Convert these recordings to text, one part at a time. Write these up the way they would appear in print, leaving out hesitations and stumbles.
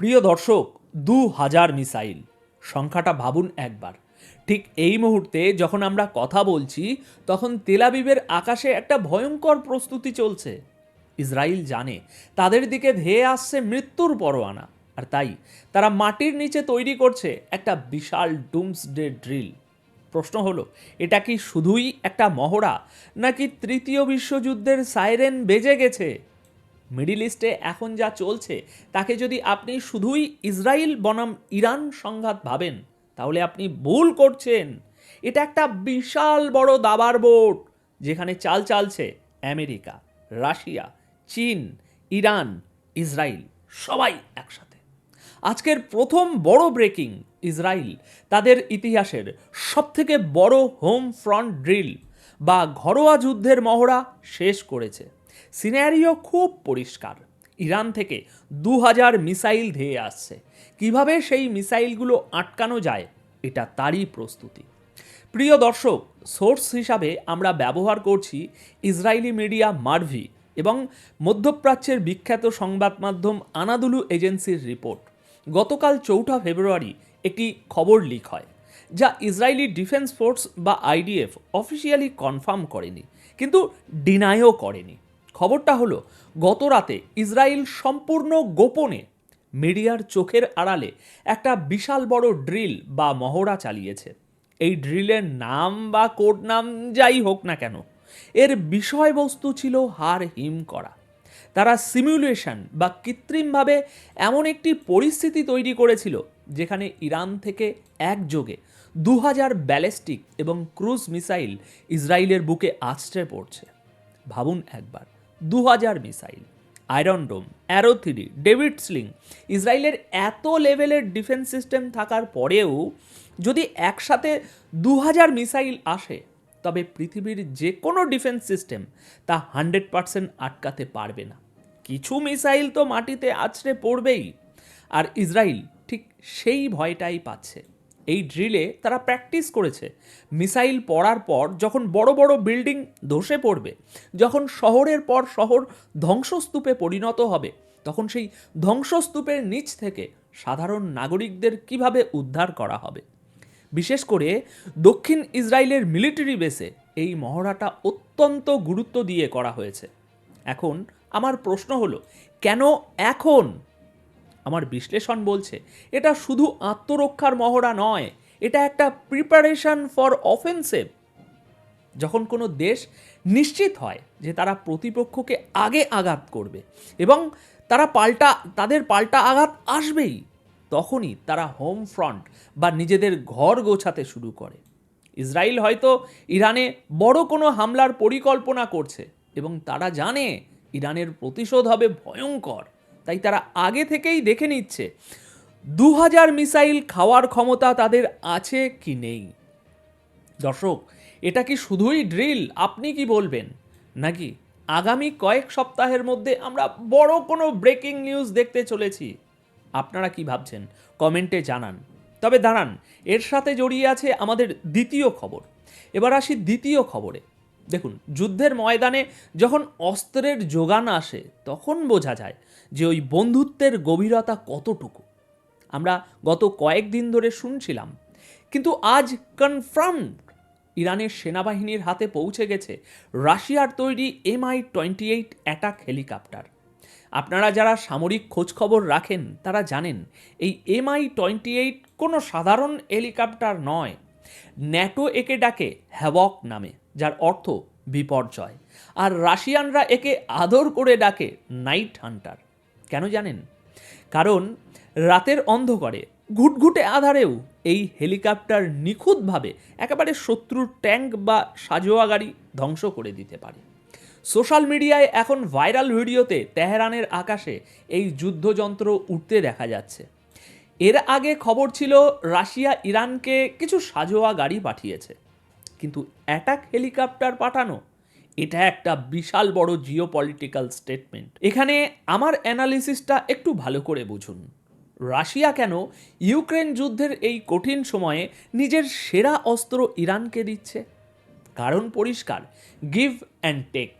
প্রিয় দর্শক, ২,০০০ মিসাইল সংখ্যাটা ভাবুন একবার। ঠিক এই মুহূর্তে যখন আমরা কথা বলছি তখন তেল আবিবের আকাশে একটা ভয়ঙ্কর প্রস্তুতি চলছে। ইসরায়েল জানে তাদের দিকে ধেয়ে আসছে মৃত্যুর পরোয়ানা, আর তাই তারা মাটির নিচে তৈরি করছে একটা বিশাল ডুমসডে ড্রিল। প্রশ্ন হলো, এটা কি শুধুই একটা মহড়া, নাকি তৃতীয় বিশ্বযুদ্ধের সাইরেন বেজে গেছে? মিডিল ইস্টে এখন যা চলছে তাকে যদি আপনি শুধুই ইসরায়েল বনাম ইরান সংঘাত ভাবেন, তাহলে আপনি ভুল করছেন। এটা একটা বিশাল বড় দাবার বোর্ড, যেখানে চাল চালছে আমেরিকা, রাশিয়া, চীন, ইরান, ইসরায়েল, সবাই একসাথে। আজকের প্রথম বড় ব্রেকিং, ইসরায়েল তাদের ইতিহাসের সবথেকে বড় হোম ফ্রন্ট ড্রিল বা ঘরোয়া যুদ্ধের মহড়া শেষ করেছে। সিনারিও খুব পরিষ্কার। ইরান থেকে ২,০০০ মিসাইল ধেয়ে আসছে। কিভাবে সেই মিসাইলগুলো আটকানো যায়, এটা তারই প্রস্তুতি। প্রিয় দর্শক, সোর্স হিসাবে আমরা ব্যবহার করছি ইসরায়েলি মিডিয়া মার্ভি এবং মধ্যপ্রাচ্যের বিখ্যাত সংবাদ মাধ্যম আনাদুলু এজেন্সির রিপোর্ট। গতকাল ৪ঠা ফেব্রুয়ারি একটি খবর লিক হয়, যা ইসরায়েলি ডিফেন্স ফোর্স বা আইডিএফ অফিসিয়ালি কনফার্ম করেনি, কিন্তু ডিনাইও করেনি। খবরটা হলো, গত রাতে ইসরায়েল সম্পূর্ণ গোপনে মিডিয়ার চোখের আড়ালে একটা বিশাল বড় ড্রিল বা মহড়া চালিয়েছে। এই ড্রিলের নাম বা কোড নাম যাই হোক না কেন, এর বিষয়বস্তু ছিল হার হিম করা। তারা সিমুলেশন বা কৃত্রিমভাবে এমন একটি পরিস্থিতি তৈরি করেছিল যেখানে ইরান থেকে একযোগে ২,০০০ ব্যালিস্টিক এবং ক্রুজ মিসাইল ইসরায়েলের বুকে আছড়ে পড়ছে। ভাবুন একবার, ২,০০০ মিসাইল, আয়রন ডোম, অ্যারো 3, ডেভিড স্লিং। ইসরায়েলের এত লেভেলের ডিফেন্স সিস্টেম থাকার পরেও যদি একসাথে ২,০০০ মিসাইল আসে, তবে পৃথিবীর যে কোনো ডিফেন্স সিস্টেম তা 100% আটকাতে পারবে না। কিছু মিসাইল তো মাটিতে আছড়ে পড়বেই। আর ইসরায়েল ঠিক সেই ভয়টাই পাচ্ছে। এই ড্রিলে তারা প্র্যাকটিস করেছে মিসাইল পড়ার পর যখন বড় বড় বিল্ডিং ধসে পড়বে, যখন শহরের পর শহর ধ্বংসস্তূপে পরিণত হবে, তখন সেই ধ্বংসস্তূপের নিচ থেকে সাধারণ নাগরিকদের কিভাবে উদ্ধার করা হবে। বিশেষ করে দক্ষিণ ইসরায়েলের মিলিটারি বেসে এই মহড়াটা অত্যন্ত গুরুত্ব দিয়ে করা হয়েছে। এখন আমার প্রশ্ন হলো, কেন এখন? আমার বিশ্লেষণ বলছে, এটা শুধু আত্মরক্ষার মহড়া নয়, এটা একটা প্রিপারেশন ফর অফেন্সিভ। যখন কোনো দেশ নিশ্চিত হয় যে তারা প্রতিপক্ষকে আগে আঘাত করবে এবং তাদের পাল্টা আঘাত আসবেই, তখনই তারা হোম ফ্রন্ট বা নিজেদের ঘর গোছাতে শুরু করে। ইসরায়েল হয়তো ইরানে বড় কোনো হামলার পরিকল্পনা করছে এবং তারা জানে ইরানের প্রতিশোধ হবে ভয়ঙ্কর, তাই তারা আগে থেকেই দেখে নিচ্ছে ২,০০০ মিসাইল খাওয়ার ক্ষমতা তাদের আছে কি নেই। দর্শক, এটা কি শুধুই ড্রিল? আপনি কি বলবেন? নাকি আগামী কয়েক সপ্তাহের মধ্যে আমরা বড় কোনো ব্রেকিং নিউজ দেখতে চলেছি? আপনারা কি ভাবছেন কমেন্টে জানান। তবে দাঁড়ান, এর সাথে জড়িয়ে আছে আমাদের দ্বিতীয় খবর। এবার আসি দ্বিতীয় খবরে। দেখুন, যুদ্ধের ময়দানে যখন অস্ত্রের যোগান আসে, তখন বোঝা যায় যে ওই বন্ধুত্বের গভীরতা কতটুকু। আমরা গত কয়েকদিন ধরে শুনছিলাম, কিন্তু আজ কনফার্ম ইরানের সেনাবাহিনীর হাতে পৌঁছে গেছে রাশিয়ার তৈরি Mi-28 অ্যাটাক হেলিকপ্টার। আপনারা যারা সামরিক খোঁজখবর রাখেন তারা জানেন, এই Mi-28 কোনো সাধারণ হেলিকপ্টার নয়। ন্যাটো একে ডাকে হ্যাভক নামে, যার অর্থ বিপর্যয়, আর রাশিয়ানরা একে আদর করে ডাকে নাইট হান্টার। কেন জানেন? কারণ রাতের অন্ধকারে, ঘুটঘুটে আধারেও এই হেলিকপ্টার নিখুঁতভাবে একেবারে শত্রুর ট্যাঙ্ক বা সাজোয়া গাড়ি ধ্বংস করে দিতে পারে। সোশ্যাল মিডিয়ায় এখন ভাইরাল ভিডিওতে তেহরানের আকাশে এই যুদ্ধযন্ত্র উঠতে দেখা যাচ্ছে। এর আগে খবর ছিল রাশিয়া ইরানকে কিছু সাজোয়া গাড়ি পাঠিয়েছে, কিন্তু অ্যাটাক হেলিকপ্টার পাঠানো, এটা একটা বিশাল বড় জিওপলিটিক্যাল স্টেটমেন্ট। এখানে আমার অ্যানালিসিসটা একটু ভালো করে বুঝুন। রাশিয়া কেন ইউক্রেন যুদ্ধের এই কঠিন সময়ে নিজের সেরা অস্ত্র ইরানকে দিচ্ছে? কারণ পরিষ্কার, গিভ অ্যান্ড টেক।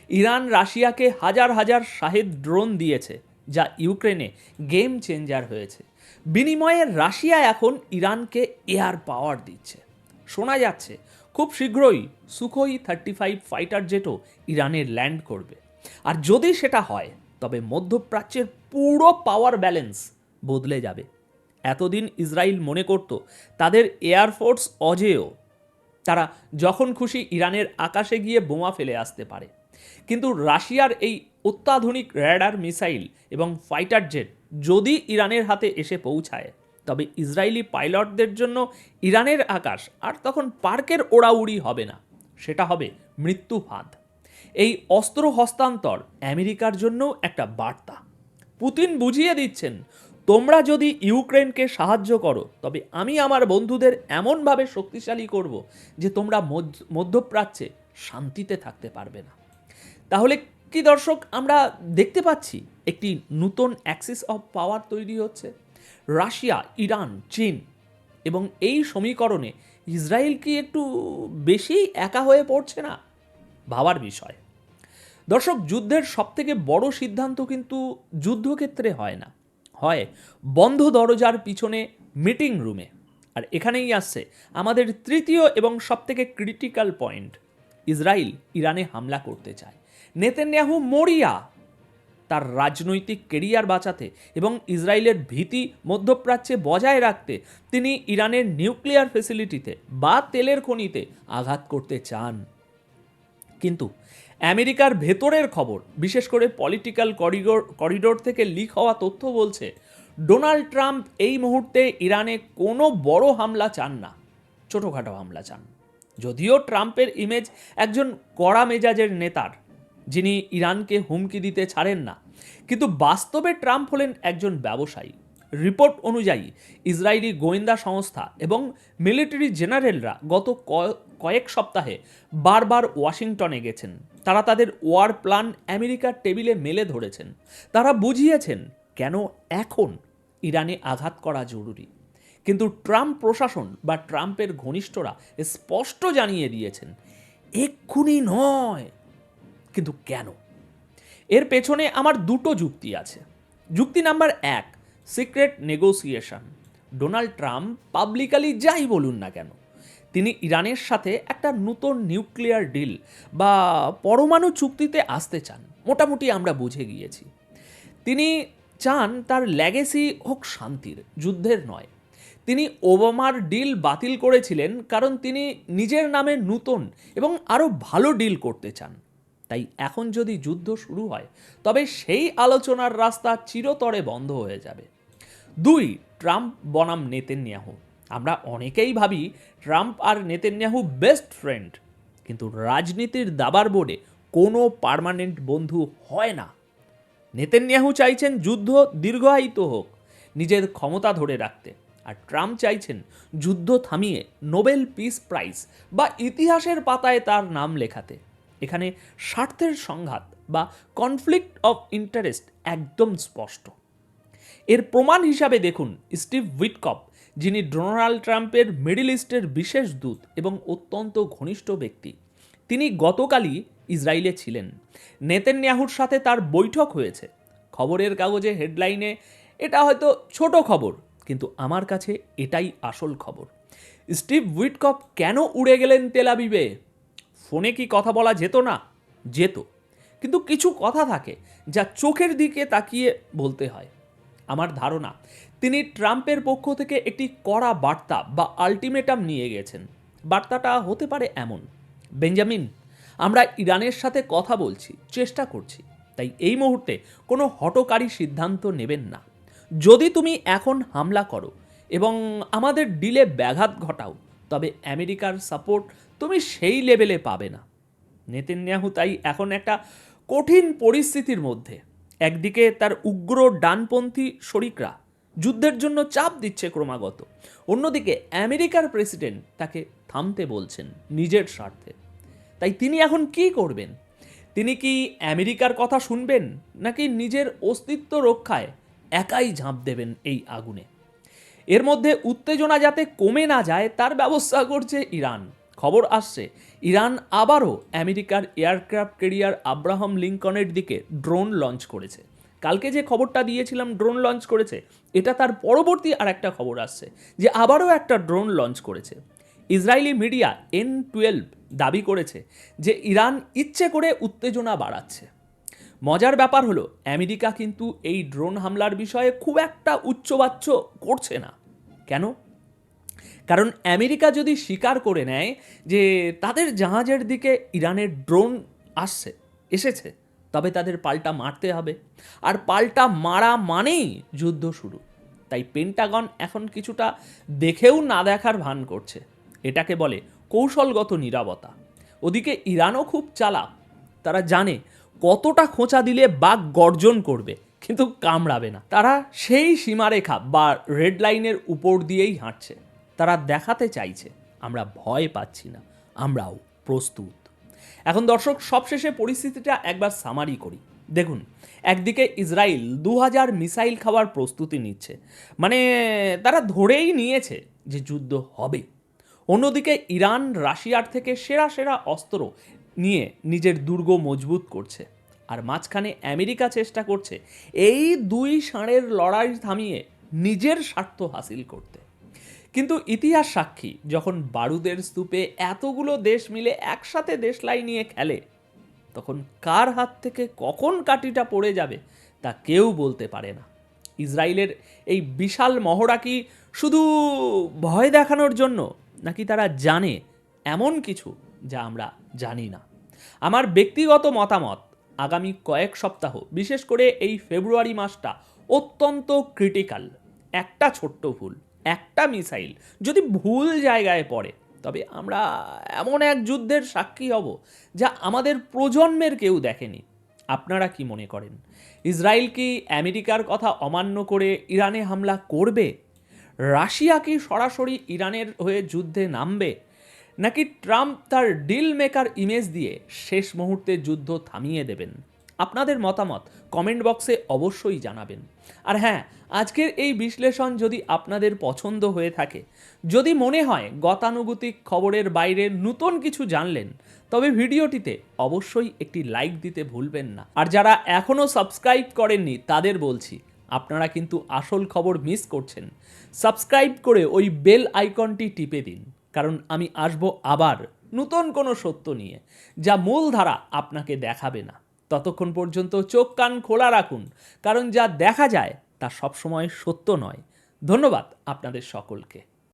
ইরান রাশিয়াকে হাজার হাজার শাহেদ ড্রোন দিয়েছে, যা ইউক্রেনে গেম চেঞ্জার হয়েছে। বিনিময়ে রাশিয়া এখন ইরানকে এয়ার পাওয়ার দিচ্ছে। শোনা যাচ্ছে খুব শীঘ্রই সুখোই 35 ফাইটার জেটও ইরানে ল্যান্ড করবে। আর যদি সেটা হয় তবে মধ্যপ্রাচ্যের পুরো পাওয়ার ব্যালেন্স বদলে যাবে। এতদিন ইসরায়েল মনে করত তাদের এয়ারফোর্স অজেয়, তারা যখন খুশি ইরানের আকাশে গিয়ে বোমা ফেলে আসতে পারে। কিন্তু রাশিয়ার এই অত্যাধুনিক র্যাডার মিসাইল এবং ফাইটার জেট যদি ইরানের হাতে এসে পৌঁছায় তবে ইসরায়েলি পাইলটদের জন্য ইরানের আকাশ আর তখন পার্কের ওড়াউড়ি হবে না, সেটা হবে মৃত্যু ফাঁদ। এই অস্ত্র হস্তান্তর আমেরিকার জন্য একটা বার্তা। পুতিন বুঝিয়ে দিচ্ছেন, তোমরা যদি ইউক্রেনকে সাহায্য করো তবে আমি আমার বন্ধুদের এমনভাবে শক্তিশালী করব যে তোমরা মধ্যপ্রাচ্যে শান্তিতে থাকতে পারবে না। তাহলে কি দর্শক আমরা দেখতে পাচ্ছি একটি নতুন অ্যাক্সিস অফ পাওয়ার তৈরি হচ্ছে? রাশিয়া, ইরান, চীন এবং এই সমীকরণে ইসরায়েল কি একটু বেশি একা হয়ে পড়ছে না? ভাবার বিষয়। দর্শক, যুদ্ধের সবথেকে বড় সিদ্ধান্ত কিন্তু যুদ্ধক্ষেত্রে হয় না, হয় বন্ধ দরজার পিছনে মিটিং রুমে। আর এখানেই আসছে আমাদের তৃতীয় এবং সবথেকে ক্রিটিক্যাল পয়েন্ট। ইসরায়েল ইরানে হামলা করতে চায়, নেতানিয়াহু মরিয়া। তার রাজনৈতিক কেরিয়ার বাঁচাতে এবং ইসরায়েলের ভীতি মধ্যপ্রাচ্যে বজায় রাখতে তিনি ইরানের নিউক্লিয়ার ফ্যাসিলিটিতে বা তেলের খনিতে আঘাত করতে চান। কিন্তু আমেরিকার ভেতরের খবর, বিশেষ করে পলিটিক্যাল করিডোর থেকে লিক হওয়া তথ্য বলছে ডোনাল্ড ট্রাম্প এই মুহূর্তে ইরানে কোনো বড় হামলা চান না, ছোটোখাটো হামলা চান। যদিও ট্রাম্পের ইমেজ একজন কড়া মেজাজের নেতার যিনি ইরানকে হুমকি দিতে ছাড়েন না, কিন্তু বাস্তবে ট্রাম্প হলেন একজন ব্যবসায়ী। রিপোর্ট অনুযায়ী ইসরায়েলি গোয়েন্দা সংস্থা এবং মিলিটারি জেনারেলরা গত কয়েক সপ্তাহে বারবার ওয়াশিংটনে গেছেন। তারা তাদের ওয়ার প্ল্যান আমেরিকার টেবিলে মেলে ধরেছেন। তারা বুঝিয়েছেন কেন এখন ইরানে আঘাত করা জরুরি। কিন্তু ট্রাম্প প্রশাসন বা ট্রাম্পের ঘনিষ্ঠরা স্পষ্ট জানিয়ে দিয়েছেন এক্ষুনি নয়। কিন্তু কেন? এর পেছনে আমার দুটো যুক্তি আছে। যুক্তি number 1, secret negotiation. Donald Trump publicly যাই বলুন না কেন, তিনি ইরানের সাথে একটা নতুন নিউক্লিয়ার ডিল বা পরমাণু চুক্তিতে আসতে চান, মোটামুটি আমরা বুঝে গিয়েছি। তিনি চান তার লেগেসি হোক শান্তির, যুদ্ধের নয়। তিনি ওবামার ডিল বাতিল করেছিলেন কারণ তিনি নিজের নামে নতুন এবং আরও ভালো ডিল করতে চান। তাই এখন যদি যুদ্ধ শুরু হয় তবে সেই আলোচনার রাস্তা চিরতরে বন্ধ হয়ে যাবে। 2, ট্রাম্প বনাম নেতানিয়াহু। আমরা অনেকেই ভাবি ট্রাম্প আর নেতানিয়াহু বেস্ট ফ্রেন্ড, কিন্তু রাজনীতির দাবার বোর্ডে কোনো পার্মানেন্ট বন্ধু হয় না। নেতানিয়াহু চাইছেন যুদ্ধ দীর্ঘায়িত হোক, নিজের ক্ষমতা ধরে রাখতে, আর ট্রাম্প চাইছেন যুদ্ধ থামিয়ে নোবেল পিস প্রাইজ বা ইতিহাসের পাতায় তার নাম লেখাতে। এখানে স্বার্থের সংঘাত বা কনফ্লিক্ট অফ ইন্টারেস্ট একদম স্পষ্ট। এর প্রমাণ হিসাবে দেখুন স্টিভ উইটকফ, যিনি ডোনাল্ড ট্রাম্পের মিডল ইস্টের বিশেষ দূত এবং অত্যন্ত ঘনিষ্ঠ ব্যক্তি। তিনি গতকালই ইসরায়েলে ছিলেন। নেতানিয়াহুর সাথে তার বৈঠক হয়েছে। খবরের কাগজে হেডলাইনে এটা হয়তো ছোট খবর, কিন্তু আমার কাছে এটাই আসল খবর। স্টিভ উইটকফ কেন উড়ে গেলেন তেল আবিবে? ফোনে কি কথা বলা যেত না? যেত, কিন্তু কিছু কথা থাকে যা চোখের দিকে তাকিয়ে বলতে হয়। আমার ধারণা তিনি ট্রাম্পের পক্ষ থেকে একটি কড়া বার্তা বা আলটিমেটাম নিয়ে গেছেন। বার্তাটা হতে পারে এমন: বেঞ্জামিন, আমরা ইরানের সাথে কথা বলছি, চেষ্টা করছি, তাই এই মুহূর্তে কোনো হঠকারী সিদ্ধান্ত নেবেন না। যদি তুমি এখন হামলা করো এবং আমাদের ডিলে ব্যাঘাত ঘটাও তবে আমেরিকার সাপোর্ট তুমি সেই লেভেলে পাবে না। নেতানিয়াহু তাই এখন একটা কঠিন পরিস্থিতির মধ্যে। একদিকে তার উগ্র ডানপন্থী শরিকরা যুদ্ধের জন্য চাপ দিচ্ছে ক্রমাগত, অন্যদিকে আমেরিকার প্রেসিডেন্ট তাকে থামতে বলছেন নিজের স্বার্থে। তাই তিনি এখন কি করবেন? তিনি কি আমেরিকার কথা শুনবেন, নাকি নিজের অস্তিত্ব রক্ষায় একাই ঝাঁপ দেবেন এই আগুনে? এর মধ্যে উত্তেজনা যাতে কমে না যায় তার ব্যবস্থা করছে ইরান। খবর আসছে ইরান আবারও আমেরিকার এয়ারক্রাফট ক্যারিয়ার আব্রাহাম লিঙ্কনের দিকে ড্রোন লঞ্চ করেছে। কালকে যে খবরটা দিয়েছিলাম ড্রোন লঞ্চ করেছে, এটা তার পরবর্তী আর একটা খবর আসছে যে আবারও একটা ড্রোন লঞ্চ করেছে। ইসরায়েলি মিডিয়া N12 দাবি করেছে যে ইরান ইচ্ছে করে উত্তেজনা বাড়াচ্ছে। মজার ব্যাপার হলো আমেরিকা কিন্তু এই ড্রোন হামলার বিষয়ে খুব একটা উচ্চবাচ্য করছে না। কেন? কারণ আমেরিকা যদি স্বীকার করে নেয় যে তাদের জাহাজের দিকে ইরানের ড্রোন এসেছে, তবে তাদের পাল্টা মারতে হবে, আর পাল্টা মারা মানেই যুদ্ধ শুরু। তাই পেন্টাগন এখন কিছুটা দেখেও না দেখার ভান করছে। এটাকে বলে কৌশলগত নীরবতা। ওদিকে ইরানও খুব চালাক, তারা জানে কতটা খোঁচা দিলে বাঘ গর্জন করবে কিন্তু কামড়াবে না। তারা সেই সীমারেখা বা রেড লাইনের উপর দিয়েই হাঁটছে। তারা দেখাতে চাইছে আমরা ভয় পাচ্ছি না, আমরাও প্রস্তুত। এখন দর্শক, সবশেষে পরিস্থিতিটা একবার সামারি করি। দেখুন, একদিকে ইসরায়েল 2000 মিসাইল খাওয়ার প্রস্তুতি নিচ্ছে, মানে তারা ধরেই নিয়েছে যে যুদ্ধ হবে। অন্যদিকে ইরান রাশিয়ার থেকে সেরা সেরা অস্ত্র নিয়ে নিজের দুর্গ মজবুত করছে, আর মাঝখানে আমেরিকা চেষ্টা করছে এই দুই ষাঁড়ের লড়াই থামিয়ে নিজের স্বার্থ হাসিল করতে। কিন্তু ইতিহাস সাক্ষী, যখন বারুদের স্তূপে এতগুলো দেশ মিলে একসাথে দেশলাই নিয়ে খেলে, তখন কার হাত থেকে কখন কাঠিটা পড়ে যাবে তা কেউ বলতে পারে না। ইসরায়েলের এই বিশাল মহড়া কি শুধু ভয় দেখানোর জন্য, নাকি তারা জানে এমন কিছু যা আমরা জানি না? আমার ব্যক্তিগত মতামত, আগামী কয়েক সপ্তাহ, বিশেষ করে এই ফেব্রুয়ারি মাসটা অত্যন্ত ক্রিটিক্যাল। একটা ছোট্ট ভুল, একটা মিসাইল যদি ভুল জায়গায় পড়ে, তবে আমরা এমন এক যুদ্ধের সাক্ষী হব যা আমাদের প্রজন্মের কেউ দেখেনি। আপনারা কি মনে করেন? ইসরায়েল কি আমেরিকার কথা অমান্য করে ইরানে হামলা করবে? রাশিয়া কি সরাসরি ইরানের হয়ে যুদ্ধে নামবে? নাকি ট্রাম্প তার ডিল মেকার ইমেজ দিয়ে শেষ মুহূর্তে যুদ্ধ থামিয়ে দেবেন? আপনাদের মতামত কমেন্ট বক্সে অবশ্যই জানাবেন। আর হ্যাঁ, আজকের এই বিশ্লেষণ যদি আপনাদের পছন্দ হয়ে থাকে, যদি মনে হয় গতানুগতিক খবরের বাইরে নতুন কিছু জানলেন, তবে ভিডিওটিতে অবশ্যই একটি লাইক দিতে ভুলবেন না। আর যারা এখনও সাবস্ক্রাইব করেননি তাদের বলছি, আপনারা কিন্তু আসল খবর মিস করছেন। সাবস্ক্রাইব করে ওই বেল আইকনটি টিপে দিন, কারণ আমি আসব আবার নতুন কোনো সত্য নিয়ে, যা মূলধারা আপনাকে দেখাবে না। ততক্ষণ পর্যন্ত চোখ কান খোলা রাখুন, কারণ যা দেখা যায় তা সবসময় সত্য নয়। ধন্যবাদ আপনাদের সকলকে।